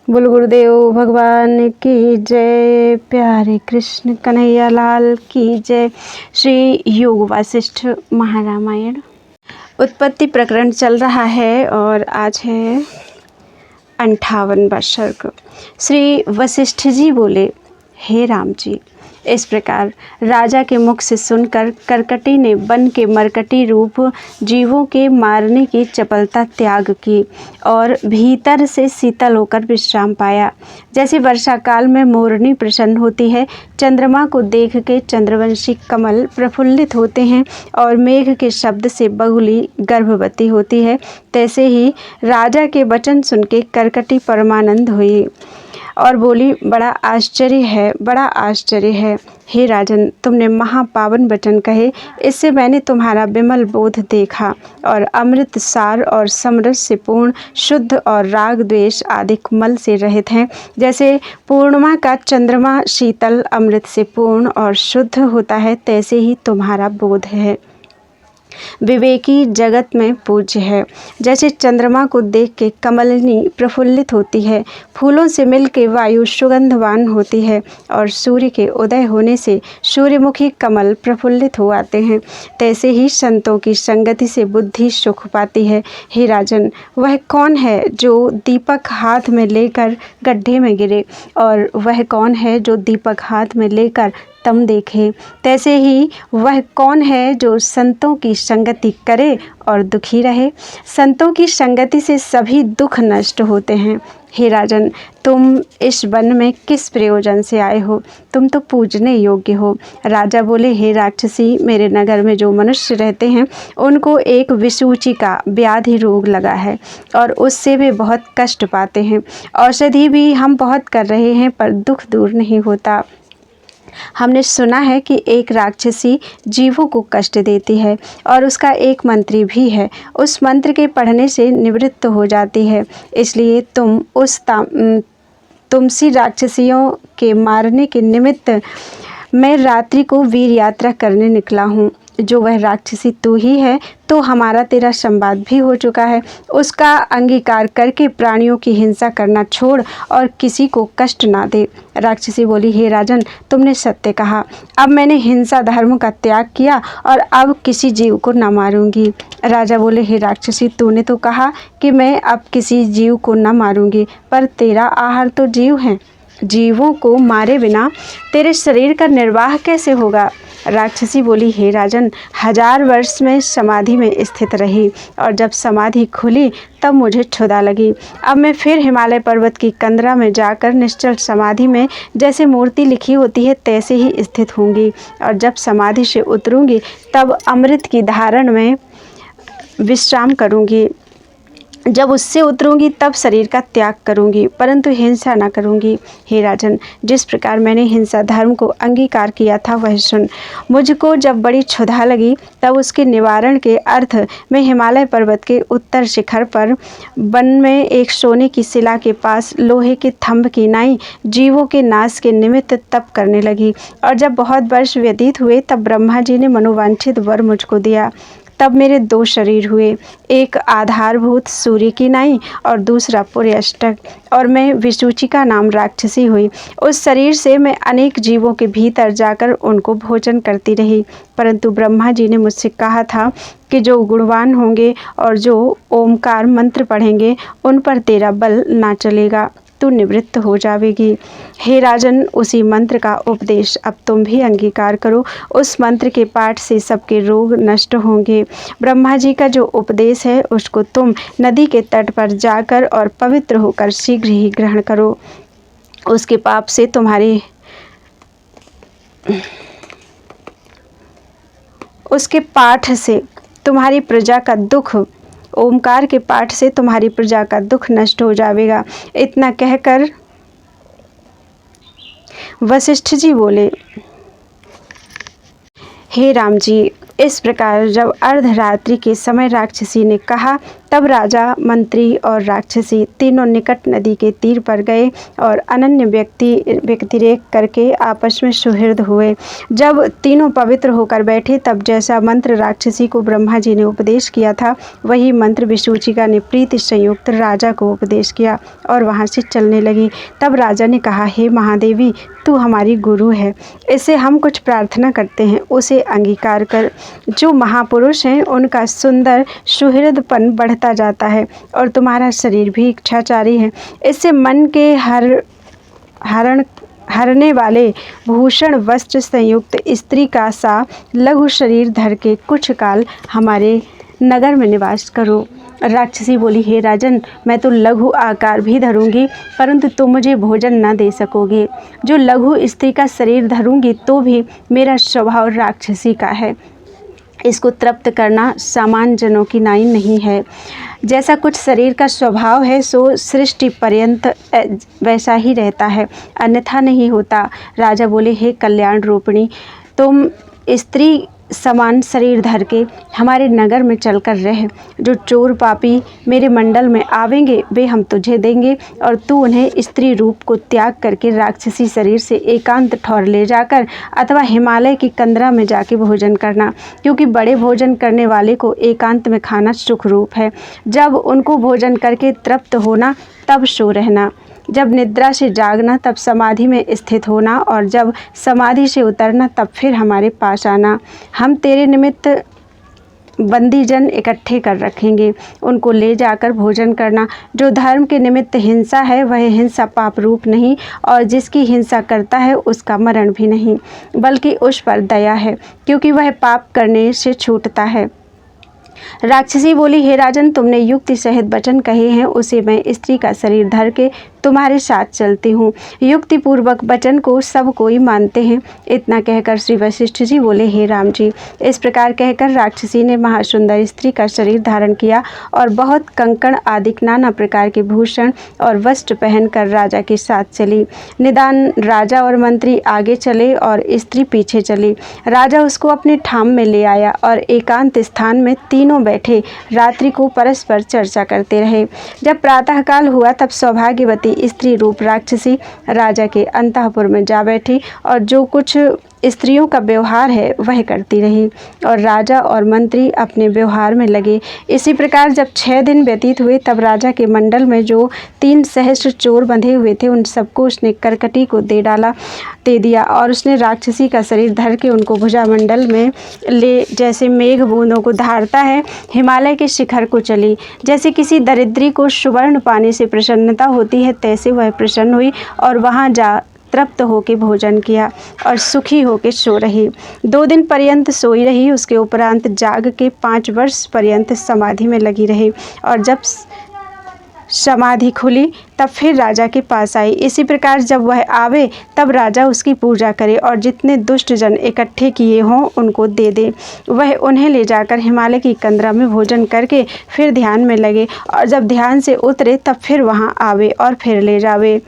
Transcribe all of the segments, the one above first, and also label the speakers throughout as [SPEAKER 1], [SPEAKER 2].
[SPEAKER 1] बोल गुरुदेव भगवान की जय। प्यारे कृष्ण कन्हैया लाल की जय। श्री योग वासिष्ठ महारामायण उत्पत्ति प्रकरण चल रहा है और आज है 58वां सर्ग। श्री वशिष्ठ जी बोले, हे राम जी, इस प्रकार राजा के मुख से सुनकर करकटी ने वन के मरकटी रूप जीवों के मारने की चपलता त्याग की और भीतर से शीतल होकर विश्राम पाया। जैसे वर्षा काल में मोरनी प्रसन्न होती है, चंद्रमा को देख के चंद्रवंशी कमल प्रफुल्लित होते हैं और मेघ के शब्द से बगुली गर्भवती होती है, तैसे ही राजा के वचन सुन के करकटी परमानंद हुई और बोली, बड़ा आश्चर्य है। हे राजन, तुमने महापावन वचन कहे, इससे मैंने तुम्हारा विमल बोध देखा और अमृत सार और समरस से पूर्ण, शुद्ध और राग द्वेष आदि मल से रहित हैं। जैसे पूर्णिमा का चंद्रमा शीतल अमृत से पूर्ण और शुद्ध होता है, तैसे ही तुम्हारा बोध है। विवेकी जगत में पूज्य है। जैसे चंद्रमा को देख के कमलिनी प्रफुल्लित होती है, फूलों से मिल के वायु सुगंधवान होती है और सूर्य के उदय होने से सूर्यमुखी कमल प्रफुल्लित हो आते हैं, तैसे ही संतों की संगति से बुद्धि सुख पाती है। हे राजन, वह कौन है जो दीपक हाथ में लेकर गड्ढे में गिरे, और वह कौन है जो दीपक हाथ में लेकर तम देखे? तैसे ही वह कौन है जो संतों की संगति करे और दुखी रहे? संतों की संगति से सभी दुख नष्ट होते हैं। हे राजन, तुम इस वन में किस प्रयोजन से आए हो? तुम तो पूजने योग्य हो। राजा बोले, हे राक्षसी, मेरे नगर में जो मनुष्य रहते हैं उनको एक विसूची का व्याधि रोग लगा है और उससे वे बहुत कष्ट पाते हैं। औषधि भी हम बहुत कर रहे हैं पर दुख दूर नहीं होता। हमने सुना है कि एक राक्षसी जीवों को कष्ट देती है और उसका एक मंत्री भी है, उस मंत्र के पढ़ने से निवृत्त हो जाती है। इसलिए तुमसी राक्षसियों के मारने के निमित्त मैं रात्रि को वीर यात्रा करने निकला हूँ। जो वह राक्षसी तू ही है, तो हमारा तेरा संवाद भी हो चुका है। उसका अंगीकार करके प्राणियों की हिंसा करना छोड़ और किसी को कष्ट ना दे। राक्षसी बोली, हे राजन, तुमने सत्य कहा। अब मैंने हिंसा धर्म का त्याग किया और अब किसी जीव को न मारूंगी। राजा बोले, हे राक्षसी, तूने तो कहा कि मैं अब किसी जीव को न मारूंगी, पर तेरा आहार तो जीव है। जीवों को मारे बिना तेरे शरीर का निर्वाह कैसे होगा? राक्षसी बोली, हे राजन, 1000 वर्ष में समाधि में स्थित रही और जब समाधि खुली तब मुझे क्षुधा लगी। अब मैं फिर हिमालय पर्वत की कंदरा में जाकर निश्चल समाधि में जैसे मूर्ति लिखी होती है तैसे ही स्थित होंगी और जब समाधि से उतरूंगी तब अमृत की धारण में विश्राम करूंगी। जब उससे उतरूंगी तब शरीर का त्याग करूंगी, परंतु हिंसा न करूंगी। हे राजन, जिस प्रकार मैंने हिंसा धर्म को अंगीकार किया था वह सुन। मुझको जब बड़ी क्षुधा लगी तब उसके निवारण के अर्थ में हिमालय पर्वत के उत्तर शिखर पर वन में एक सोने की शिला के पास लोहे के थंब की नाई जीवों के नाश के निमित्त तप करने लगी और जब बहुत वर्ष व्यतीत हुए तब ब्रह्मा जी ने मनोवांछित वर मुझको दिया। तब मेरे 2 शरीर हुए, एक आधारभूत सूर्य की नाई और दूसरा पुर्यष्टक, और मैं विसूचिका नाम राक्षसी हुई। उस शरीर से मैं अनेक जीवों के भीतर जाकर उनको भोजन करती रही, परंतु ब्रह्मा जी ने मुझसे कहा था कि जो गुणवान होंगे और जो ओमकार मंत्र पढ़ेंगे उन पर तेरा बल ना चलेगा, तू निवृत्त हो जावेगी। हे राजन, उसी मंत्र का उपदेश अब तुम भी अंगीकार करो। उस मंत्र के पाठ से सबके रोग नष्ट होंगे। ब्रह्मा जी का जो उपदेश है उसको तुम नदी के तट पर जाकर और पवित्र होकर शीघ्र ही ग्रहण करो। उसके पाप से उसके पाठ से तुम्हारी प्रजा का दुख, ओमकार के पाठ से तुम्हारी प्रजा का दुख नष्ट हो जाएगा। इतना कहकर वशिष्ठ जी बोले, हे राम जी, इस प्रकार जब अर्धरात्रि के समय राक्षसी ने कहा तब राजा, मंत्री और राक्षसी तीनों निकट नदी के तीर पर गए और अनन्य व्यक्तिरेक करके आपस में सुहृद हुए। जब तीनों पवित्र होकर बैठे तब जैसा मंत्र राक्षसी को ब्रह्मा जी ने उपदेश किया था वही मंत्र विसूचिका ने प्रीति संयुक्त राजा को उपदेश किया और वहाँ से चलने लगी। तब राजा ने कहा, हे महादेवी, तू हमारी गुरु है, इससे हम कुछ प्रार्थना करते हैं, उसे अंगीकार कर। जो महापुरुष हैं उनका सुंदर सुहृदपन बढ़ता जाता है और तुम्हारा शरीर भी इच्छाचारी है। इससे मन के हरने वाले भूषण वस्त्र संयुक्त स्त्री का सा लघु शरीर धर के कुछ काल हमारे नगर में निवास करो। राक्षसी बोली, हे राजन, मैं तो लघु आकार भी धरूंगी परंतु तुम मुझे भोजन न दे सकोगे। जो लघु स्त्री का शरीर धरूंगी तो भी मेरा स्वभाव राक्षसी का है, इसको तृप्त करना सामान्य जनों की नाई नहीं है। जैसा कुछ शरीर का स्वभाव है सो सृष्टि पर्यंत वैसा ही रहता है, अन्यथा नहीं होता। राजा बोले, हे कल्याण रूपिणी, तुम स्त्री समान शरीर धर के हमारे नगर में चलकर रह। जो चोर पापी मेरे मंडल में आवेंगे वे हम तुझे देंगे और तू उन्हें स्त्री रूप को त्याग करके राक्षसी शरीर से एकांत ठौर ले जाकर अथवा हिमालय की कंदरा में जाके भोजन करना, क्योंकि बड़े भोजन करने वाले को एकांत में खाना सुख रूप है। जब उनको भोजन करके तृप्त होना तब सो रहना, जब निद्रा से जागना तब समाधि में स्थित होना और जब समाधि से उतरना तब फिर हमारे पास आना। हम तेरे निमित्त बंदीजन इकट्ठे कर रखेंगे, उनको ले जाकर भोजन करना। जो धर्म के निमित्त हिंसा है वह हिंसा पाप रूप नहीं और जिसकी हिंसा करता है उसका मरण भी नहीं, बल्कि उस पर दया है, क्योंकि वह पाप करने से छूटता है। राक्षसी बोली, हे राजन, तुमने युक्ति सहित वचन कहे हैं, उसे मैं स्त्री का शरीर धर के तुम्हारे साथ चलती हूँ। युक्ति पूर्वक वचन को सब कोई मानते हैं। इतना कहकर श्री वशिष्ठ जी बोले, हे राम जी। इस प्रकार कहकर राक्षसी ने महासुंदर स्त्री का शरीर धारण किया और बहुत कंकण आदि नाना प्रकार के भूषण और वस्त्र पहनकर राजा के साथ चली। निदान राजा और मंत्री आगे चले और स्त्री पीछे चली। राजा उसको अपने ठाम में ले आया और एकांत स्थान में तीनों बैठे रात्रि को परस्पर चर्चा करते रहे। जब प्रातःकाल हुआ तब सौभाग्यवती स्त्री रूप राक्षसी राजा के अंतःपुर में जा बैठी और जो कुछ स्त्रियों का व्यवहार है वह करती रही और राजा और मंत्री अपने व्यवहार में लगे। इसी प्रकार जब 6 दिन व्यतीत हुए तब राजा के मंडल में जो 3 सहस्त्र चोर बंधे हुए थे उन सबको उसने करकटी को दे दिया और उसने राक्षसी का शरीर धर के उनको भुजामंडल में ले जैसे मेघ बूंदों को धारता है हिमालय के शिखर को चली। जैसे किसी दरिद्री को सुवर्ण पाने से प्रसन्नता होती है तैसे वह प्रसन्न हुई और वहाँ जा तृप्त होकर भोजन किया और सुखी होकर सो रही। 2 दिन पर्यंत सोई रही। उसके उपरांत जाग के 5 वर्ष पर्यंत समाधि में लगी रही और जब समाधि खुली तब फिर राजा के पास आई। इसी प्रकार जब वह आवे तब राजा उसकी पूजा करे और जितने दुष्ट जन इकट्ठे किए हों उनको दे दे। वह उन्हें ले जाकर हिमालय की कंदरा में भोजन करके फिर ध्यान में लगे और जब ध्यान से उतरे तब फिर वहाँ आवे और फिर ले जावे।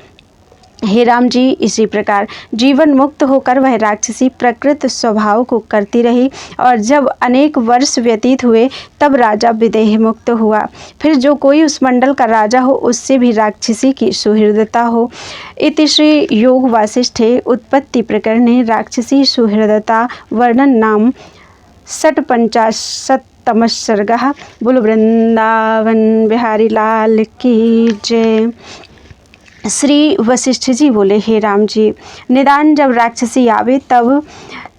[SPEAKER 1] हे राम जी, इसी प्रकार जीवन मुक्त होकर वह राक्षसी प्रकृत स्वभाव को करती रही और जब अनेक वर्ष व्यतीत हुए तब राजा विदेह मुक्त हुआ। फिर जो कोई उस मंडल का राजा हो उससे भी राक्षसी की सुहृदता हो। इति श्री योग वासिष्ठे उत्पत्ति प्रकरणे राक्षसी सुहृदता वर्णन नाम 55तमः सर्गः। बोलो वृंदावन बिहारी लाल की जय। श्री वशिष्ठ जी बोले, हे राम जी, निदान जब राक्षसी आवे तब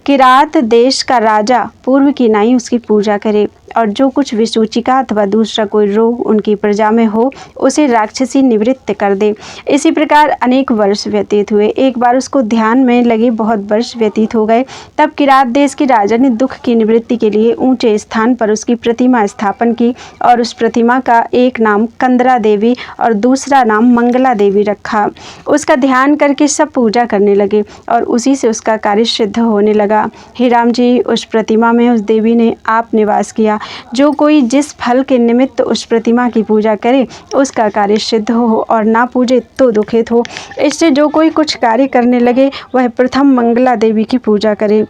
[SPEAKER 1] किरात देश का राजा पूर्व की नाई उसकी पूजा करे और जो कुछ विसूचिका अथवा दूसरा कोई रोग उनकी प्रजा में हो उसे राक्षसी निवृत्त कर दे। इसी प्रकार अनेक वर्ष व्यतीत हुए। एक बार उसको ध्यान में लगे बहुत वर्ष व्यतीत हो गए। तब किरात देश के राजा ने दुख की निवृत्ति के लिए ऊंचे स्थान पर उसकी प्रतिमा स्थापन की और उस प्रतिमा का एक नाम कंदरा देवी और दूसरा नाम मंगला देवी रखा। उसका ध्यान करके सब पूजा करने लगे और उसी से उसका कार्य सिद्ध होने लगा। हे राम जी, उस प्रतिमा में उस देवी ने आप निवास किया। जो कोई जिस फल के निमित्त उस प्रतिमा की पूजा करे उसका कार्य सिद्ध हो और ना पूजे तो दुखित हो। इससे जो कोई कुछ कार्य करने लगे वह प्रथम मंगला देवी की पूजा करे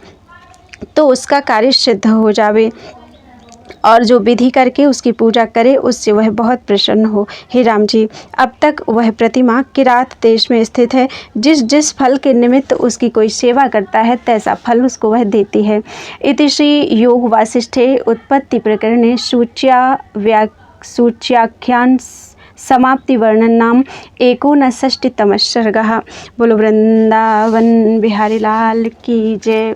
[SPEAKER 1] तो उसका कार्य सिद्ध हो जावे। और जो विधि करके उसकी पूजा करे उससे वह बहुत प्रसन्न हो। हे राम जी, अब तक वह प्रतिमा किरात देश में स्थित है। जिस जिस फल के निमित्त उसकी कोई सेवा करता है तैसा फल उसको वह देती है। इति श्री योग वासिष्ठे उत्पत्ति प्रकरणे सूच्याख्यान समाप्ति वर्णन नाम 59तमः सर्गः। बोलो वृंदावन बिहारी लाल की जय।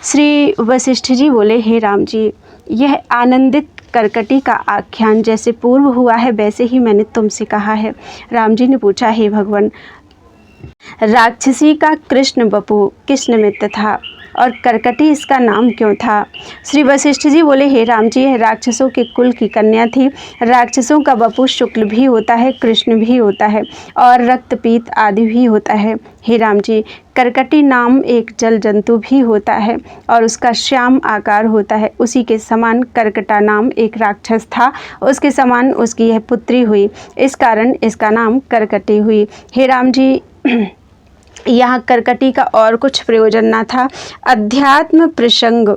[SPEAKER 1] श्री वशिष्ठ जी बोले, हे राम जी, यह आनंदित करकटी का आख्यान जैसे पूर्व हुआ है वैसे ही मैंने तुमसे कहा है। राम जी ने पूछा, हे भगवान, राक्षसी का कृष्ण बपू किस निमित्त था और करकटी इसका नाम क्यों था? श्री वशिष्ठ जी बोले, हे राम जी, यह राक्षसों के कुल की कन्या थी। राक्षसों का बपू शुक्ल भी होता है, कृष्ण भी होता है और रक्तपीत आदि भी होता है। हे राम जी, करकटी नाम एक जल जंतु भी होता है और उसका श्याम आकार होता है। उसी के समान करकटा नाम एक राक्षस था, उसके समान उसकी यह पुत्री हुई, इस कारण इसका नाम करकटी हुई। हे राम जी, यहाँ करकटी का और कुछ प्रयोजन न था। अध्यात्म प्रसंग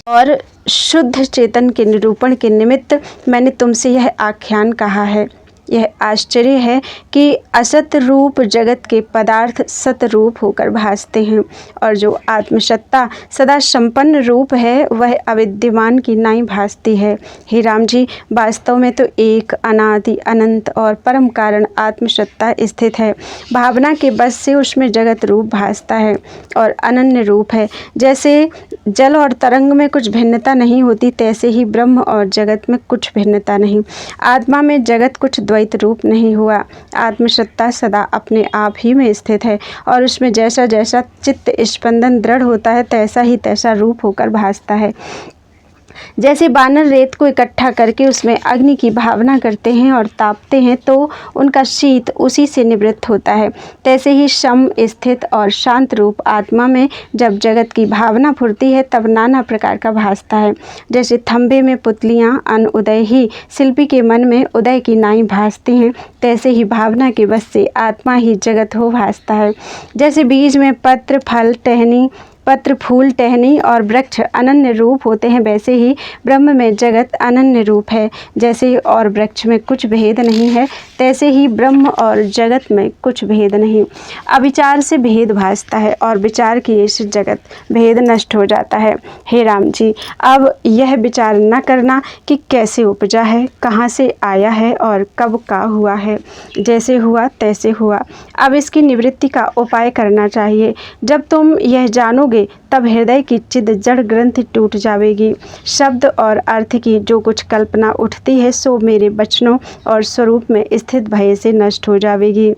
[SPEAKER 1] और शुद्ध चेतन के निरूपण के निमित्त मैंने तुमसे यह आख्यान कहा है। यह आश्चर्य है कि असत रूप जगत के पदार्थ सत रूप होकर भासते हैं और जो आत्मसत्ता सदा संपन्न रूप है वह अविद्यमान की नाई भासती है। हे राम जी, वास्तव में तो एक अनादि अनंत और परम कारण आत्मसत्ता स्थित है। भावना के बस से उसमें जगत रूप भासता है और अनन्य रूप है। जैसे जल और तरंग में कुछ भिन्नता नहीं होती, तैसे ही ब्रह्म और जगत में कुछ भिन्नता नहीं। आत्मा में जगत कुछ द्वैत रूप नहीं हुआ। आत्मसत्ता सदा अपने आप ही में स्थित है और उसमें जैसा जैसा चित्त स्पंदन दृढ़ होता है तैसा ही तैसा रूप होकर भासता है। जैसे बानर रेत को इकट्ठा करके उसमें अग्नि की भावना करते हैं और तापते हैं तो उनका शीत उसी से निवृत्त होता है, तैसे ही सम स्थित और शांत रूप आत्मा में जब जगत की भावना फुरती है तब नाना प्रकार का भासता है। जैसे थंबे में पुतलियाँ अन उदय ही शिल्पी के मन में उदय की नाई भासती हैं, तैसे ही भावना के बस से आत्मा ही जगत हो भासता है। जैसे बीज में पत्र फूल टहनी और वृक्ष अनन्य रूप होते हैं, वैसे ही ब्रह्म में जगत अनन्य रूप है। जैसे और वृक्ष में कुछ भेद नहीं है, तैसे ही ब्रह्म और जगत में कुछ भेद नहीं। अविचार से भेद भासता है और विचार किए से जगत भेद नष्ट हो जाता है। हे राम जी, अब यह विचार न करना कि कैसे उपजा है, कहाँ से आया है और कब का हुआ है। जैसे हुआ तैसे हुआ। अब इसकी निवृत्ति का उपाय करना चाहिए। जब तुम यह जानोगे तब हृदय की चिद जड़ ग्रंथि टूट जाएगी। शब्द और अर्थ की जो कुछ कल्पना उठती है सो मेरे वचनों और स्वरूप में स्थित भय से नष्ट हो जाएगी।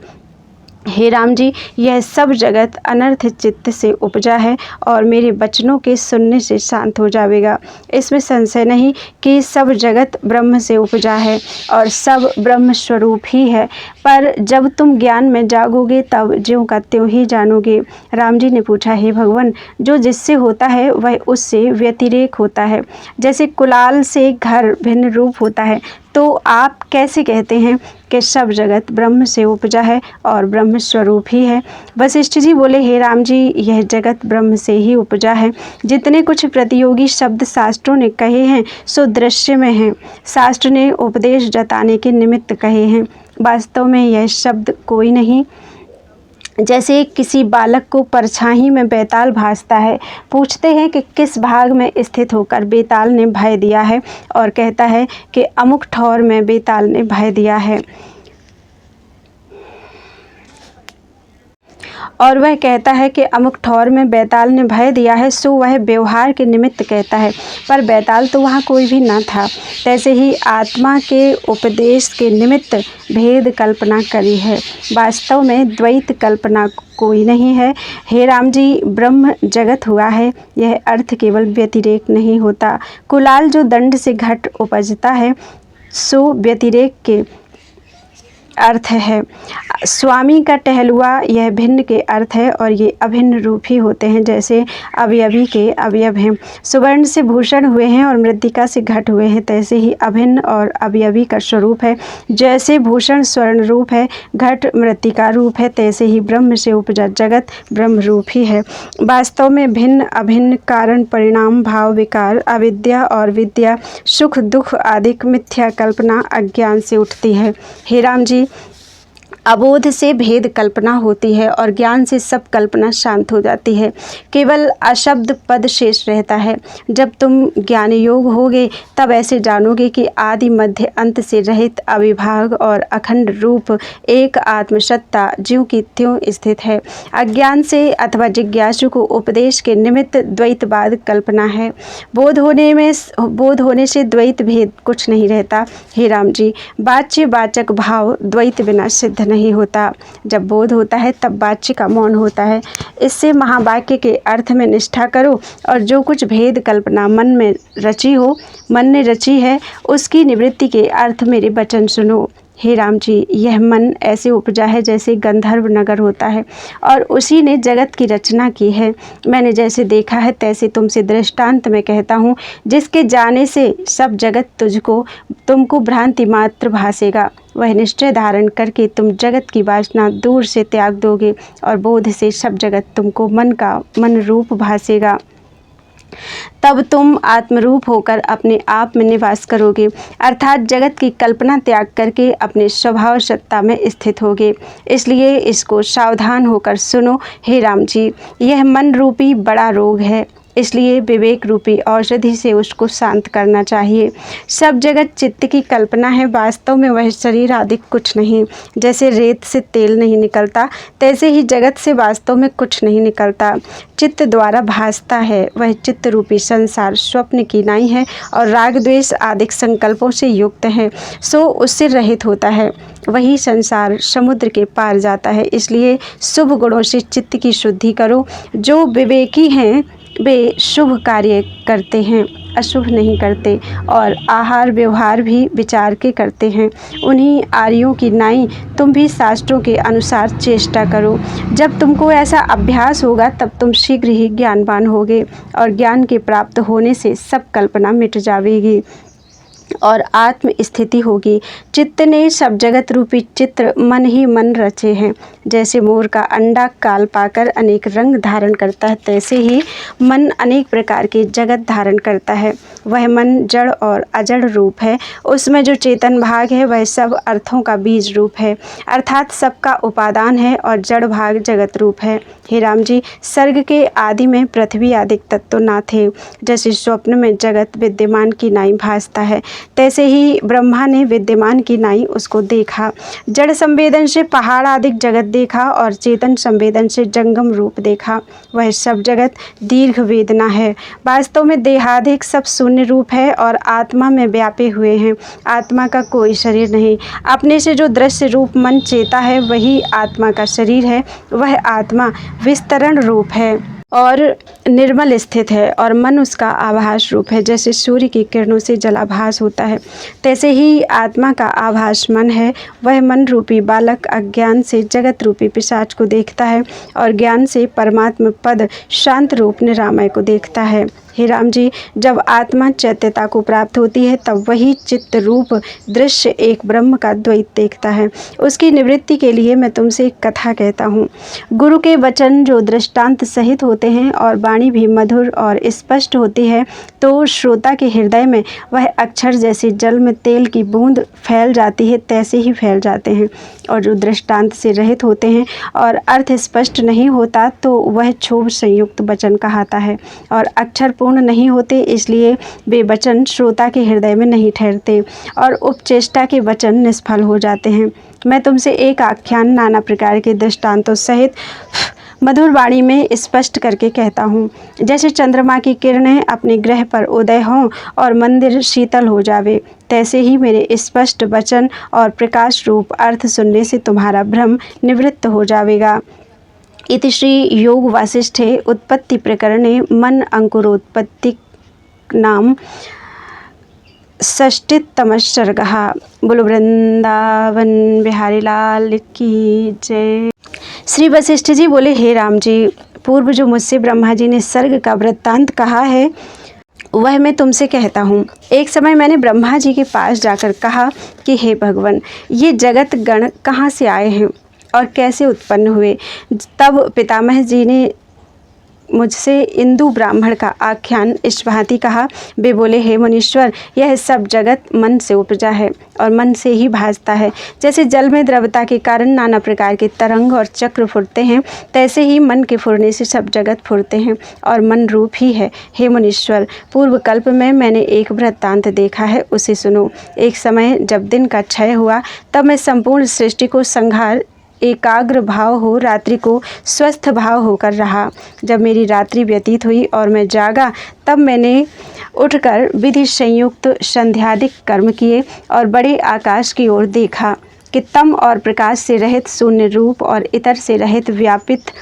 [SPEAKER 1] हे राम जी, यह सब जगत अनर्थ चित्त से उपजा है और मेरे वचनों के सुनने से शांत हो जाएगा। इसमें संशय नहीं कि सब जगत ब्रह्म से उपजा है और सब ब्रह्म स्वरूप ही है। पर जब तुम ज्ञान में जागोगे तब ज्यों का त्यों ही जानोगे। राम जी ने पूछा, हे भगवान, जो जिससे होता है वह उससे व्यतिरेक होता है। जैसे कुलाल से घर भिन्न रूप होता है, तो आप कैसे कहते हैं कि सब जगत ब्रह्म से उपजा है और ब्रह्म स्वरूप ही है? वशिष्ठ जी बोले, हे राम जी, यह जगत ब्रह्म से ही उपजा है। जितने कुछ प्रतियोगी शब्द शास्त्रों ने कहे हैं सो दृश्य में हैं। शास्त्र ने उपदेश जताने के निमित्त कहे हैं, वास्तव में यह शब्द कोई नहीं। जैसे किसी बालक को परछाई में बेताल भासता है, पूछते हैं कि किस भाग में स्थित होकर बेताल ने भय दिया है और कहता है कि अमुक ठौर में बेताल ने भय दिया है, और वह कहता है कि अमुक ठौर में बैताल ने भय दिया है, सो वह व्यवहार के निमित्त कहता है, पर बैताल तो वहाँ कोई भी न था। तैसे ही आत्मा के उपदेश के निमित्त भेद कल्पना करी है, वास्तव में द्वैत कल्पना कोई नहीं है। हे राम जी, ब्रह्म जगत हुआ है, यह अर्थ केवल व्यतिरेक नहीं होता। कुलाल जो दंड से घट उपजता है सो व्यतिरेक के अर्थ है। स्वामी का टहलुआ यह भिन्न के अर्थ है और ये अभिन्न रूप ही होते हैं, जैसे अवयवी के अवयव हैं। सुवर्ण से भूषण हुए हैं और मृत्तिका से घट हुए हैं, तैसे ही अभिन्न और अवयवी का स्वरूप है। जैसे भूषण स्वर्ण रूप है, घट मृत्तिका रूप है, तैसे ही ब्रह्म से उपजा जगत ब्रह्म रूप ही है। वास्तव में भिन्न अभिन्न कारण परिणाम भाव विकार अविद्या और विद्या सुख दुख आदि मिथ्या कल्पना अज्ञान से उठती है। हे राम जी, अबोध से भेद कल्पना होती है और ज्ञान से सब कल्पना शांत हो जाती है। केवल अशब्द पद शेष रहता है। जब तुम ज्ञान योग होगे तब ऐसे जानोगे कि आदि मध्य अंत से रहित अविभाग और अखंड रूप एक आत्मसत्ता जीव की त्यों स्थित है। अज्ञान से अथवा जिज्ञासु को उपदेश के निमित्त द्वैतवाद कल्पना है। बोध होने से द्वैत भेद कुछ नहीं रहता। हे राम जी, वाच्य वाचक भाव द्वैत बिना सिद्ध नहीं होता। जब बोध होता है तब वाच्य का मौन होता है। इससे महावाक्य के अर्थ में निष्ठा करो और जो कुछ भेद कल्पना मन ने रची है उसकी निवृत्ति के अर्थ मेरे वचन सुनो। हे राम जी, यह मन ऐसे उपजा है जैसे गंधर्व नगर होता है और उसी ने जगत की रचना की है। मैंने जैसे देखा है तैसे तुमसे दृष्टांत में कहता हूँ, जिसके जाने से सब जगत तुमको भ्रांति मात्र भासेगा। वह निश्चय धारण करके तुम जगत की वासना दूर से त्याग दोगे और बोध से सब जगत तुमको मन रूप भासेगा। तब तुम आत्मरूप होकर अपने आप में निवास करोगे, अर्थात जगत की कल्पना त्याग करके अपने स्वभाव सत्ता में स्थित होगे। इसलिए इसको सावधान होकर सुनो। हे राम जी, यह मन रूपी बड़ा रोग है, इसलिए विवेक रूपी औषधि से उसको शांत करना चाहिए। सब जगत चित्त की कल्पना है, वास्तव में वह शरीर आदि कुछ नहीं। जैसे रेत से तेल नहीं निकलता, तैसे ही जगत से वास्तव में कुछ नहीं निकलता। चित्त द्वारा भासता है, वह चित्त रूपी संसार स्वप्न की नाई है और राग द्वेष आदि संकल्पों से युक्त है, सो उससे रहित होता है। वही संसार समुद्र के पार जाता है। इसलिए शुभ गुणों से चित्त की शुद्धि करो। जो विवेकी हैं वे शुभ कार्य करते हैं, अशुभ नहीं करते, और आहार व्यवहार भी विचार के करते हैं। उन्हीं आर्यों की नाई तुम भी शास्त्रों के अनुसार चेष्टा करो। जब तुमको ऐसा अभ्यास होगा तब तुम शीघ्र ही ज्ञानवान होगे और ज्ञान के प्राप्त होने से सब कल्पना मिट जाएगी और आत्म स्थिति होगी। चित्त ने सब जगत रूपी चित्र मन ही मन रचे हैं। जैसे मोर का अंडा काल पाकर अनेक रंग धारण करता है, तैसे ही मन अनेक प्रकार के जगत धारण करता है। वह मन जड़ और अजड़ रूप है। उसमें जो चेतन भाग है वह सब अर्थों का बीज रूप है, अर्थात सबका उपादान है, और जड़ भाग जगत रूप है। हे राम जी, सर्ग के आदि में पृथ्वी आदि तत्व ना थे। जैसे स्वप्न में जगत विद्यमान की नाई भासता है, तैसे ही ब्रह्मा ने विद्यमान की नाई उसको देखा। जड़ संवेदन से पहाड़ आदि जगत देखा और चेतन संवेदन से जंगम रूप देखा। वह सब जगत दीर्घ वेदना है। वास्तव में देहाधिक सब शून्य रूप है और आत्मा में व्यापे हुए हैं। आत्मा का कोई शरीर नहीं। अपने से जो दृश्य रूप मन चेता है वही आत्मा का शरीर है। वह आत्मा विस्तरण रूप है और निर्मल स्थित है और मन उसका आभास रूप है। जैसे सूर्य की किरणों से जलाभास होता है, तैसे ही आत्मा का आभास मन है। वह मन रूपी बालक अज्ञान से जगत रूपी पिशाच को देखता है और ज्ञान से परमात्मा पद शांत रूप निरामय को देखता है। हे राम जी, जब आत्मा चैत्यता को प्राप्त होती है तब वही चित्त रूप दृश्य एक ब्रह्म का द्वैत देखता है। उसकी निवृत्ति के लिए मैं तुमसे एक कथा कहता हूँ। गुरु के वचन जो दृष्टांत सहित होते हैं और वाणी भी मधुर और स्पष्ट होती है, तो श्रोता के हृदय में वह अक्षर जैसे जल में तेल की बूंद फैल जाती है तैसे ही फैल जाते हैं। और जो दृष्टांत से रहित होते हैं और अर्थ स्पष्ट नहीं होता तो वह क्षोभ संयुक्त वचन कहाता है। और अक्षर पूर्ण नहीं होते, इसलिए वे वचन श्रोता के हृदय में नहीं ठहरते और उपचेष्टा के वचन निष्फल हो जाते हैं। मैं तुमसे एक आख्यान नाना प्रकार के दृष्टांतों सहित मधुर वाणी में स्पष्ट करके कहता हूँ। जैसे चंद्रमा की किरणें अपने ग्रह पर उदय हों और मंदिर शीतल हो जावे, तैसे ही मेरे स्पष्ट वचन और प्रकाश रूप अर्थ सुनने से तुम्हारा भ्रम निवृत्त हो जाएगा। इति श्री योग वासिष्ठे उत्पत्ति प्रकरणे मन अंकुरोत्पत्ति नाम षष्टितमः सर्गः। बोलो वृंदावन बिहारी लाल की जय। श्री वशिष्ठ जी बोले, हे राम जी, पूर्व जो मुझसे ब्रह्मा जी ने सर्ग का वृत्तांत कहा है वह मैं तुमसे कहता हूँ। एक समय मैंने ब्रह्मा जी के पास जाकर कहा कि हे भगवान, ये जगत गण कहाँ से आए हैं और कैसे उत्पन्न हुए। तब पितामह जी ने मुझसे इंदु ब्राह्मण का आख्यान इस भांति कहा। वे बोले, हे मुनीश्वर, यह सब जगत मन से उपजा है और मन से ही भासता है। जैसे जल में द्रवता के कारण नाना प्रकार के तरंग और चक्र फुरते हैं, तैसे ही मन के फुरने से सब जगत फुरते हैं और मन रूप ही है। हे मुनीश्वर, पूर्व कल्प में मैंने एक वृत्तांत देखा है, उसे सुनो। एक समय जब दिन का क्षय हुआ, तब मैं संपूर्ण सृष्टि को संहार एकाग्र भाव हो रात्रि को स्वस्थ भाव होकर रहा। जब मेरी रात्रि व्यतीत हुई और मैं जागा, तब मैंने उठकर विधि संयुक्त संध्यादिक कर्म किए और बड़े आकाश की ओर देखा कि तम और प्रकाश से रहित शून्य रूप और इतर से रहित व्यापित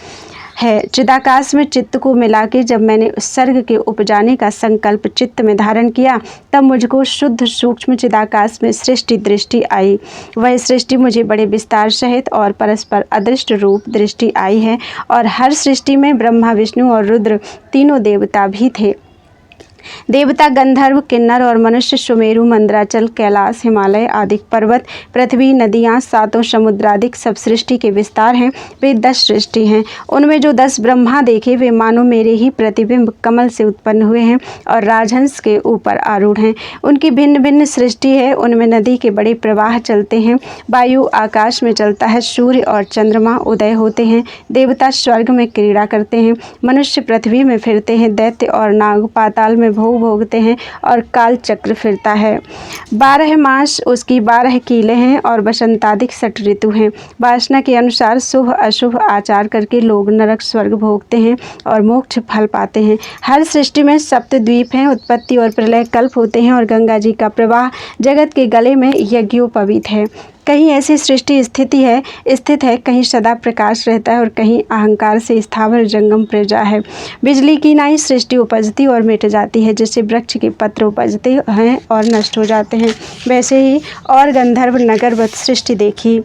[SPEAKER 1] है। चिदाकाश में चित्त को मिला के जब मैंने उस सर्ग के उपजाने का संकल्प चित्त में धारण किया, तब मुझको शुद्ध सूक्ष्म चिदाकाश में सृष्टि दृष्टि आई। वह सृष्टि मुझे बड़े विस्तार सहित और परस्पर अदृष्ट रूप दृष्टि आई है और हर सृष्टि में ब्रह्मा विष्णु और रुद्र तीनों देवता भी थे। देवता, गंधर्व, किन्नर और मनुष्य, सुमेरु, मंदराचल, कैलाश, हिमालय आदि पर्वत, पृथ्वी, नदियाँ, सातों समुद्रादिक सब सृष्टि के विस्तार हैं। वे 10 सृष्टि हैं। उनमें जो 10 ब्रह्मा देखे वे मानो मेरे ही प्रतिबिंब कमल से उत्पन्न हुए हैं और राजहंस के ऊपर आरूढ़ हैं। उनकी भिन्न भिन्न सृष्टि है। उनमें नदी के बड़े प्रवाह चलते हैं, वायु आकाश में चलता है, सूर्य और चंद्रमा उदय होते हैं, देवता स्वर्ग में क्रीड़ा करते हैं, मनुष्य पृथ्वी में फिरते हैं, दैत्य और नाग पाताल में भोग भोगते हैं और काल चक्र फिरता है। 12 मास उसकी 12 कीले हैं और बसंतादिक 6 ऋतु हैं। वासना के अनुसार शुभ अशुभ आचार करके लोग नरक स्वर्ग भोगते हैं और मोक्ष फल पाते हैं। हर सृष्टि में 7 द्वीप हैं। उत्पत्ति और प्रलय कल्प होते हैं और गंगा जी का प्रवाह जगत के गले में यज्ञोपवीत है। कहीं ऐसी सृष्टि स्थित है, कहीं सदा प्रकाश रहता है और कहीं अहंकार से स्थावर जंगम प्रजा है। बिजली की नाई सृष्टि उपजती और मिट जाती है, जैसे वृक्ष के पत्र उपजते हैं और नष्ट हो जाते हैं, वैसे ही और गंधर्व नगरवत सृष्टि देखी।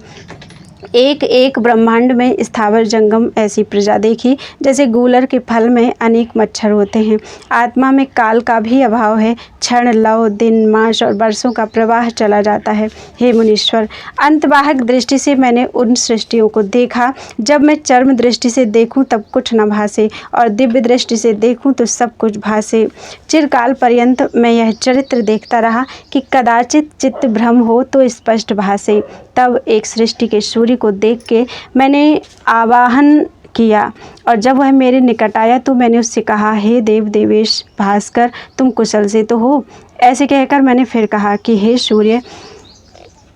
[SPEAKER 1] एक एक ब्रह्मांड में स्थावर जंगम ऐसी प्रजा देखी, जैसे गूलर के फल में अनेक मच्छर होते हैं। आत्मा में काल का भी अभाव है। क्षण, लव, दिन, मास और वर्षों का प्रवाह चला जाता है। हे मुनीश्वर, अंतवाहक दृष्टि से मैंने उन सृष्टियों को देखा। जब मैं चर्म दृष्टि से देखूं तब कुछ न भासे और दिव्य दृष्टि से देखूं तो सब कुछ भासे। चिरकाल पर्यंत मैं यह चरित्र देखता रहा कि कदाचित चित्त भ्रम हो तो स्पष्ट भासे। तब एक सृष्टि के सूर्य को देख के मैंने आवाहन किया और जब वह मेरे निकट आया तो मैंने उससे कहा, हे देव देवेश भास्कर, तुम कुशल से तो हो। ऐसे कहकर मैंने फिर कहा कि हे सूर्य,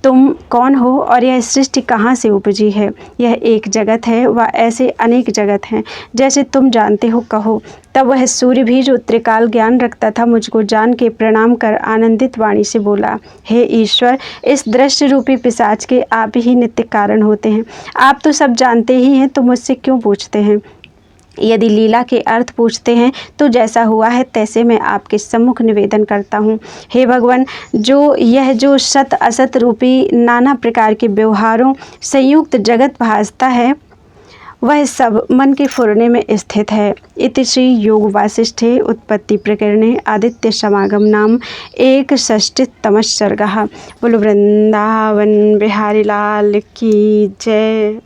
[SPEAKER 1] तुम कौन हो और यह सृष्टि कहाँ से उपजी है। यह एक जगत है व ऐसे अनेक जगत हैं, जैसे तुम जानते हो कहो। तब वह सूर्य भी जो त्रिकाल ज्ञान रखता था मुझको जान के प्रणाम कर आनंदित वाणी से बोला, हे ईश्वर, इस दृश्य रूपी पिशाच के आप ही नित्य कारण होते हैं। आप तो सब जानते ही हैं, तो मुझसे क्यों पूछते हैं। यदि लीला के अर्थ पूछते हैं तो जैसा हुआ है तैसे मैं आपके सम्मुख निवेदन करता हूँ। हे भगवान, जो सत असत रूपी नाना प्रकार के व्यवहारों संयुक्त जगत भासता है, वह सब मन के फुरने में स्थित है। इति श्री योग वासिष्ठे उत्पत्ति प्रकरणे आदित्य समागम नाम 61तमः सर्गः। बोलो वृंदावन बिहारी लाल की जय।